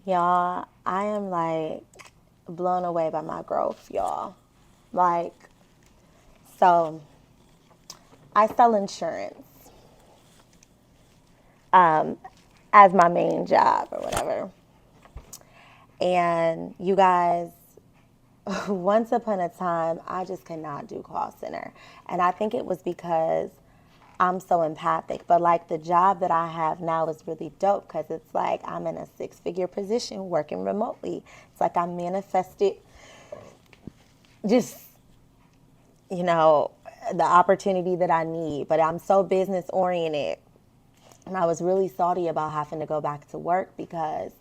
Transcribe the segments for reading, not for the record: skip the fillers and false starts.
Y'all, I am like blown away by my growth, y'all. Like, so I sell insurance as my main job or whatever. And you guys, once upon a time, I just could not do call center. And I think it was because I'm so empathic. But like the job that I have now is really dope because it's like I'm in a 6-figure position working remotely. It's like I manifested just, you know, the opportunity that I need. But I'm so business oriented. And I was really salty about having to go back to work because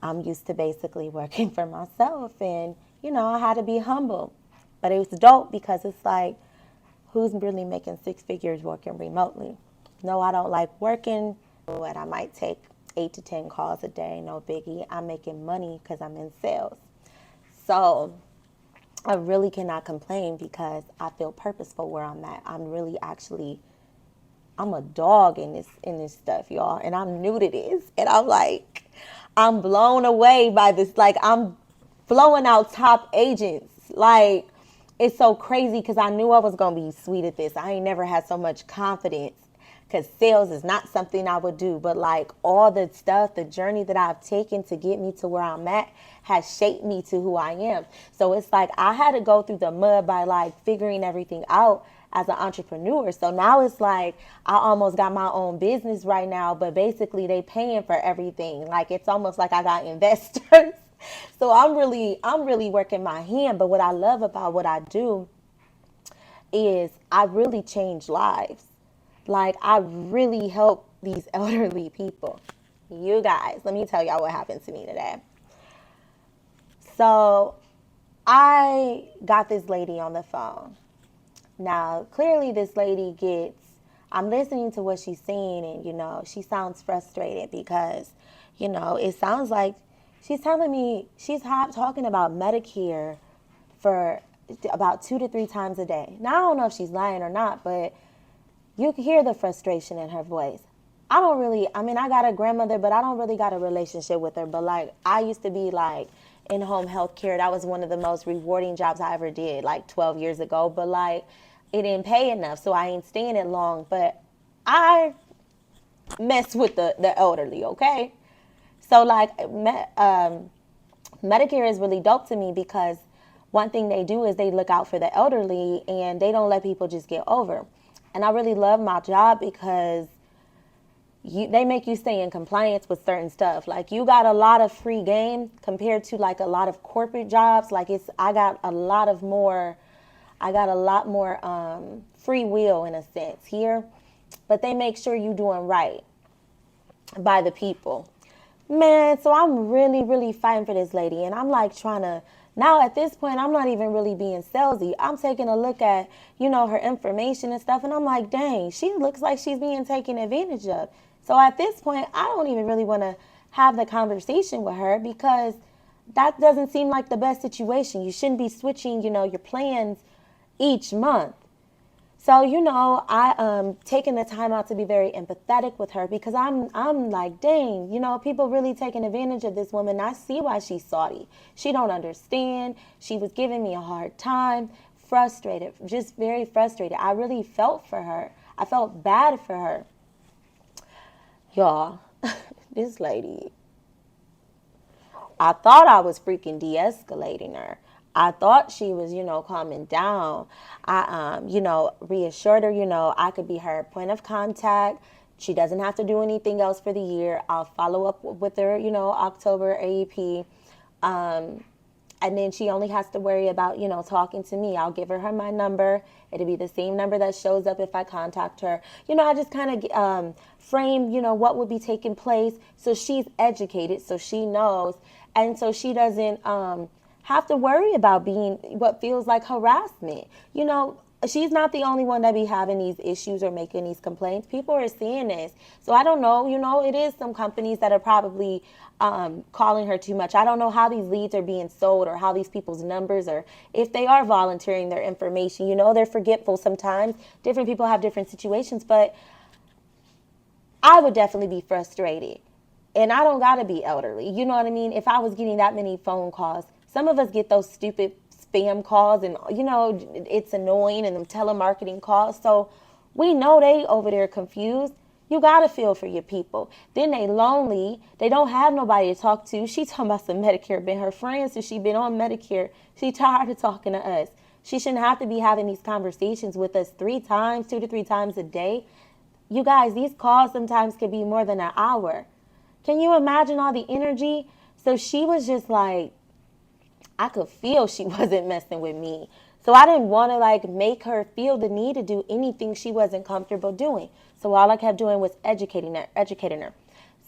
I'm used to basically working for myself. And, you know, I had to be humble. But it was dope because it's like, who's really making 6 figures working remotely? No, I don't like working. But I might take 8 to 10 calls a day, no biggie. I'm making money because I'm in sales. So I really cannot complain because I feel purposeful where I'm at. I'm really actually, I'm a dog in this stuff, y'all. And I'm new to this. And I'm like, I'm blown away by this. Like, I'm blowing out top agents. Like, it's so crazy because I knew I was going to be sweet at this. I ain't never had so much confidence because sales is not something I would do. But like all the stuff, the journey that I've taken to get me to where I'm at has shaped me to who I am. So it's like I had to go through the mud by like figuring everything out as an entrepreneur. So now it's like I almost got my own business right now, but basically they paying for everything. Like it's almost like I got investors. So I'm really working my hand. But what I love about what I do is I really change lives. Like I really help these elderly people. You guys, let me tell y'all what happened to me today. So I got this lady on the phone. Now, clearly this lady I'm listening to what she's saying and, you know, she sounds frustrated because, you know, it sounds like she's telling me she's talking about Medicare for about 2 to 3 times a day. Now, I don't know if she's lying or not, but you can hear the frustration in her voice. I got a grandmother, but I don't really got a relationship with her. But like, I used to be like in home health care. That was one of the most rewarding jobs I ever did, like 12 years ago. But like, it didn't pay enough, so I ain't staying it long. But I mess with the elderly, okay? So like, Medicare is really dope to me because one thing they do is they look out for the elderly and they don't let people just get over. And I really love my job because they make you stay in compliance with certain stuff. Like you got a lot of free game compared to like a lot of corporate jobs. Like I got a lot more free will in a sense here, but they make sure you doing right by the people. Man, so I'm really, really fighting for this lady. And I'm like now at this point, I'm not even really being salesy. I'm taking a look at, you know, her information and stuff. And I'm like, dang, she looks like she's being taken advantage of. So at this point, I don't even really want to have the conversation with her because that doesn't seem like the best situation. You shouldn't be switching, you know, your plans each month. So, you know, I taking the time out to be very empathetic with her because I'm like, dang, you know, people really taking advantage of this woman. I see why she's salty. She don't understand. She was giving me a hard time, frustrated, just very frustrated. I really felt for her. I felt bad for her. Y'all, this lady, I thought I was freaking de-escalating her. I thought she was, you know, calming down. I, you know, reassured her, you know, I could be her point of contact. She doesn't have to do anything else for the year. I'll follow up with her, you know, October AEP. And then she only has to worry about, you know, talking to me. I'll give her my number. It'll be the same number that shows up if I contact her. You know, I just kind of frame, you know, what would be taking place so she's educated, so she knows. And so she doesn't have to worry about being what feels like harassment. You know, she's not the only one that be having these issues or making these complaints. People are seeing this. So I don't know, you know, it is some companies that are probably calling her too much. I don't know how these leads are being sold or how these people's numbers or if they are volunteering their information. You know, they're forgetful sometimes. Different people have different situations, but I would definitely be frustrated. And I don't got to be elderly. You know what I mean? If I was getting that many phone calls, some of us get those stupid spam calls and, it's annoying, and them telemarketing calls. So we know they over there confused. You got to feel for your people. Then they lonely. They don't have nobody to talk to. She talking about some Medicare. Been her friends since she been on Medicare. She tired of talking to us. She shouldn't have to be having these conversations with us 2 to 3 times a day. You guys, these calls sometimes can be more than an hour. Can you imagine all the energy? So she was just like, I could feel she wasn't messing with me. So I didn't want to make her feel the need to do anything she wasn't comfortable doing. So all I kept doing was educating her.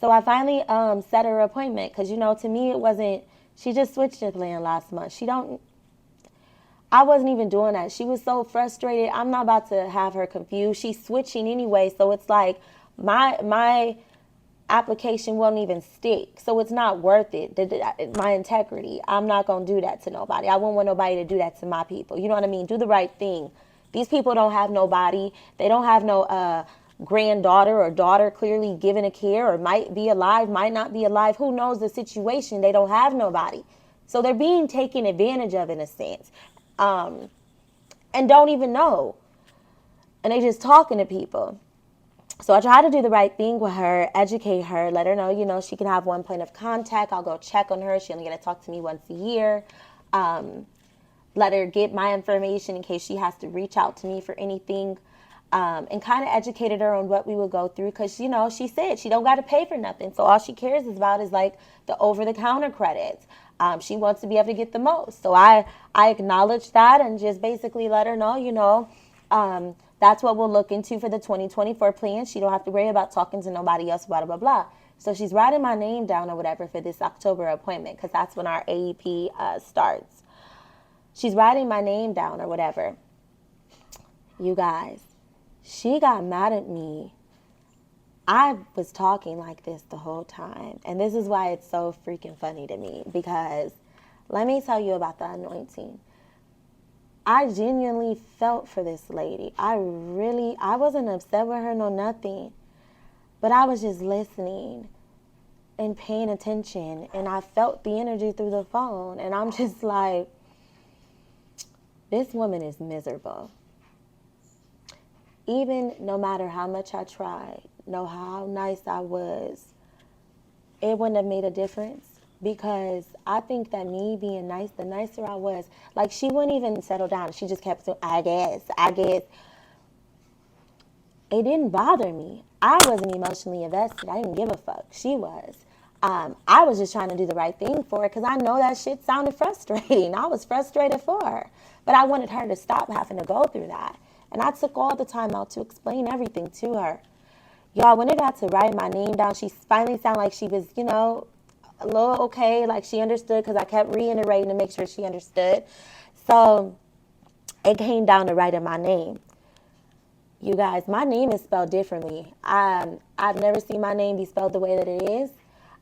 So I finally set her appointment because, to me it wasn't, she just switched her plan last month. I wasn't even doing that. She was so frustrated. I'm not about to have her confused. She's switching anyway. So it's like my application won't even stick. So it's not worth it. My integrity. I'm not going to do that to nobody. I wouldn't want nobody to do that to my people. You know what I mean? Do the right thing. These people don't have nobody. They don't have no granddaughter or daughter clearly given a care, or might be alive, might not be alive. Who knows the situation? They don't have nobody. So they're being taken advantage of in a sense. And don't even know. And they just talking to people. So I try to do the right thing with her, educate her, let her know, she can have one point of contact. I'll go check on her. She only got to talk to me once a year. Let her get my information in case she has to reach out to me for anything. And kind of educated her on what we would go through because, she said she don't got to pay for nothing. So all she cares about is the over-the-counter credits. She wants to be able to get the most. So I acknowledged that and just basically let her know, that's what we'll look into for the 2024 plan. She don't have to worry about talking to nobody else, blah, blah, blah. So she's writing my name down or whatever for this October appointment because that's when our AEP starts. She's writing my name down or whatever. You guys, she got mad at me. I was talking like this the whole time. And this is why it's so freaking funny to me because let me tell you about the anointing. I genuinely felt for this lady. I wasn't upset with her, no nothing. But I was just listening and paying attention. And I felt the energy through the phone. And I'm just like, this woman is miserable. Even no matter how much I tried, know how nice I was, it wouldn't have made a difference. Because I think that me being nice, the nicer I was, she wouldn't even settle down. She just kept saying, I guess. It didn't bother me. I wasn't emotionally invested. I didn't give a fuck. She was. I was just trying to do the right thing for her because I know that shit sounded frustrating. I was frustrated for her. But I wanted her to stop having to go through that. And I took all the time out to explain everything to her. Y'all, when it got to write my name down, she finally sounded like she was, a little okay, she understood because I kept reiterating to make sure she understood. So it came down to writing my name. You guys, my name is spelled differently. I've never seen my name be spelled the way that it is.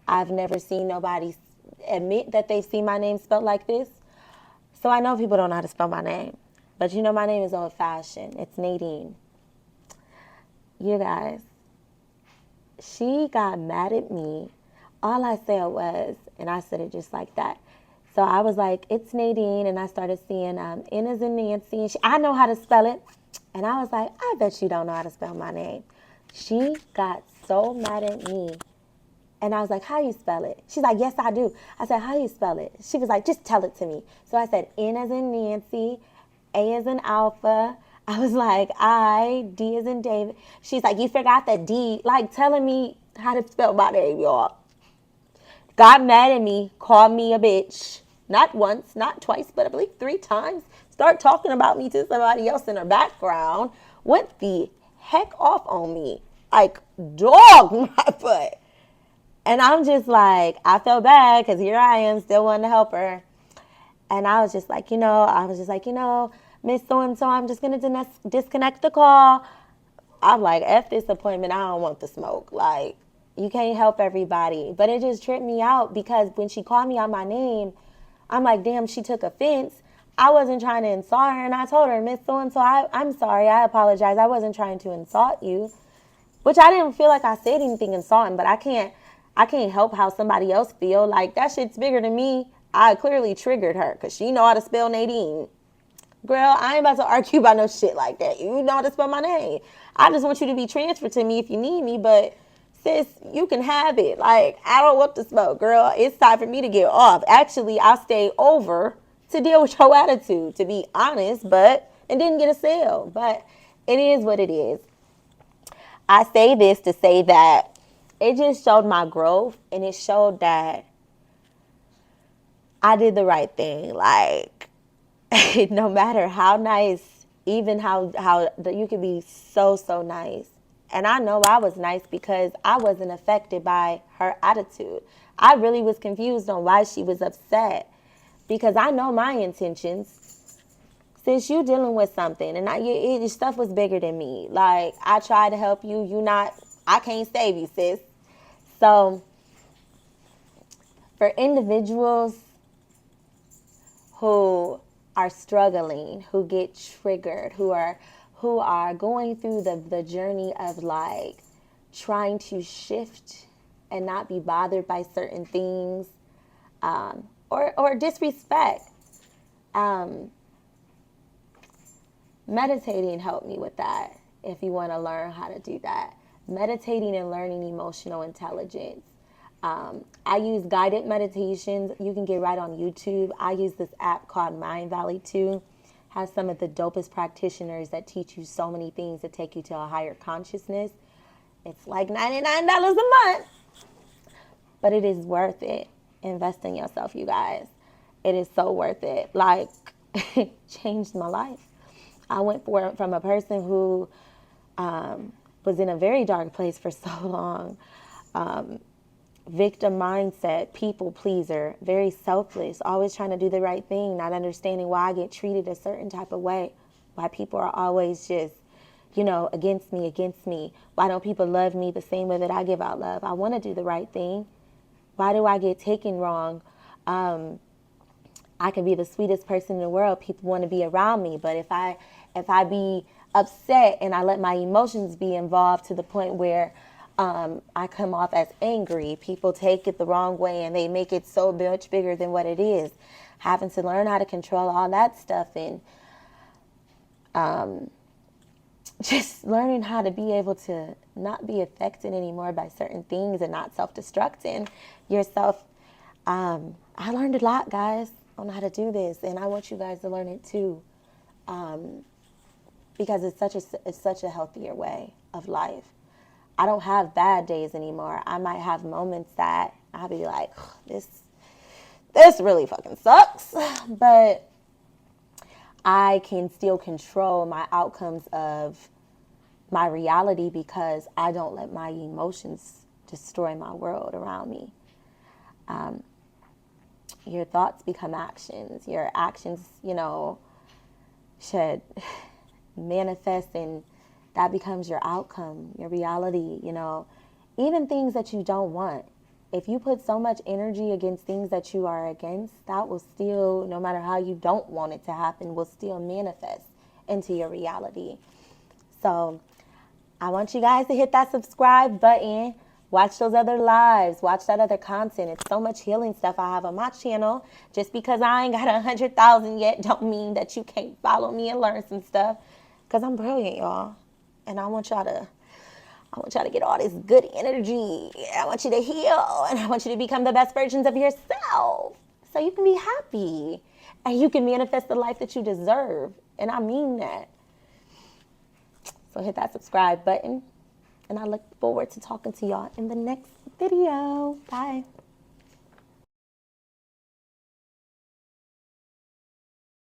I've never seen nobody admit that they've seen my name spelled like this. So I know people don't know how to spell my name. But my name is old-fashioned. It's Nadine. You guys, she got mad at me. All I said was, and I said it just like that. So I was like, it's Nadine, and I started seeing N as in Nancy. And I know how to spell it. And I was like, I bet you don't know how to spell my name. She got so mad at me. And I was like, how you spell it? She's like, yes, I do. I said, how you spell it? She was like, just tell it to me. So I said, N as in Nancy, A as in Alpha. I was like, D as in David. She's like, you forgot the D. Telling me how to spell my name, y'all. Got mad at me, called me a bitch. Not once, not twice, but I believe 3 times. Start talking about me to somebody else in her background. Went the heck off on me. Dog my butt. And I'm just like, I felt bad because here I am still wanting to help her. And I was just like, Miss So-and-so, I'm just going to disconnect the call. I'm like, F this appointment. I don't want the smoke. You can't help everybody. But it just tripped me out because when she called me out my name, I'm like, damn, she took offense. I wasn't trying to insult her. And I told her, Miss So-and-so, I'm sorry. I apologize. I wasn't trying to insult you. Which I didn't feel like I said anything insulting, but I can't. I can't help how somebody else feel. Like, that shit's bigger than me. I clearly triggered her because she know how to spell Nadine. Girl, I ain't about to argue about no shit like that. You know how to spell my name. I just want you to be transferred to me if you need me, but sis, you can have it. Like, I don't want to smoke, girl. It's time for me to get off. Actually, I stayed over to deal with your attitude, to be honest, but and didn't get a sale. But it is what it is. I say this to say that it just showed my growth, and it showed that I did the right thing. Like, no matter how nice, even how you can be so nice. And I know I was nice because I wasn't affected by her attitude. I really was confused on why she was upset because I know my intentions. Since you dealing with something and your stuff was bigger than me. Like, I tried to help you. I can't save you, sis. So for individuals who are struggling, who get triggered, who are going through the journey of like trying to shift and not be bothered by certain things, or disrespect. Meditating helped me with that. If you want to learn how to do that, meditating and learning emotional intelligence. I use guided meditations. You can get right on YouTube. I use this app called Mind Valley too. Has some of the dopest practitioners that teach you so many things that take you to a higher consciousness. It's like $99 a month, but it is worth it. Invest in yourself, you guys. It is so worth it. Like, it changed my life. I went from a person who was in a very dark place for so long. Victim mindset, people pleaser, very selfless, always trying to do the right thing, not understanding why I get treated a certain type of way, why people are always just, against me. Why don't people love me the same way that I give out love? I want to do the right thing. Why do I get taken wrong? I can be the sweetest person in the world. People want to be around me. But if I be upset and I let my emotions be involved to the point where I come off as angry, people take it the wrong way and they make it so much bigger than what it is. Having to learn how to control all that stuff and just learning how to be able to not be affected anymore by certain things and not self-destructing yourself. I learned a lot, guys, on how to do this, and I want you guys to learn it too, because it's such a healthier way of life. I don't have bad days anymore. I might have moments that I'll be like, this really fucking sucks, but I can still control my outcomes of my reality because I don't let my emotions destroy my world around me. Your thoughts become actions. Your actions, should manifest, and that becomes your outcome, your reality, even things that you don't want. If you put so much energy against things that you are against, that will still, no matter how you don't want it to happen, will still manifest into your reality. So I want you guys to hit that subscribe button. Watch those other lives. Watch that other content. It's so much healing stuff I have on my channel. Just because I ain't got 100,000 yet don't mean that you can't follow me and learn some stuff. Because I'm brilliant, y'all. And I want y'all to get all this good energy. I want you to heal. And I want you to become the best versions of yourself. So you can be happy. And you can manifest the life that you deserve. And I mean that. So hit that subscribe button. And I look forward to talking to y'all in the next video. Bye.